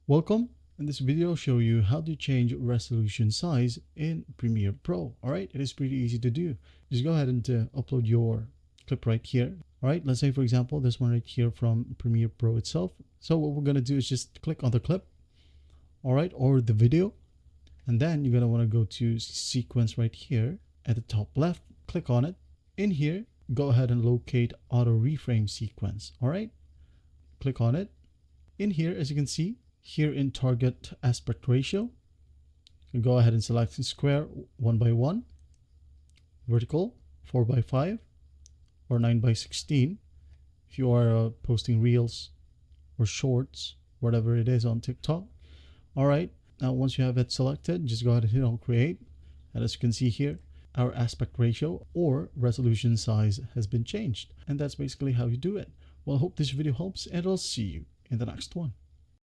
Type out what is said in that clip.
Welcome. In this video, I'll show you how to change resolution size in Premiere Pro. All right, it is pretty easy to do. Just go ahead and upload your clip right here. All right, let's say for example, this one right here from Premiere Pro itself. So what we're gonna do is just click on the clip, all right, or the video, and then you're gonna want to go to sequence right here at the top left. Click on it. In here, go ahead and locate auto reframe sequence. All right, click on it. In here, as you can see, here in target aspect ratio, you can go ahead and select square 1:1, vertical 4:5, or 9:16 if you are posting reels or shorts, whatever it is on TikTok. All right, now once you have it selected, just go ahead and hit on create. And as you can see here, our aspect ratio or resolution size has been changed. And that's basically how you do it. Well, I hope this video helps, and I'll see you in the next one.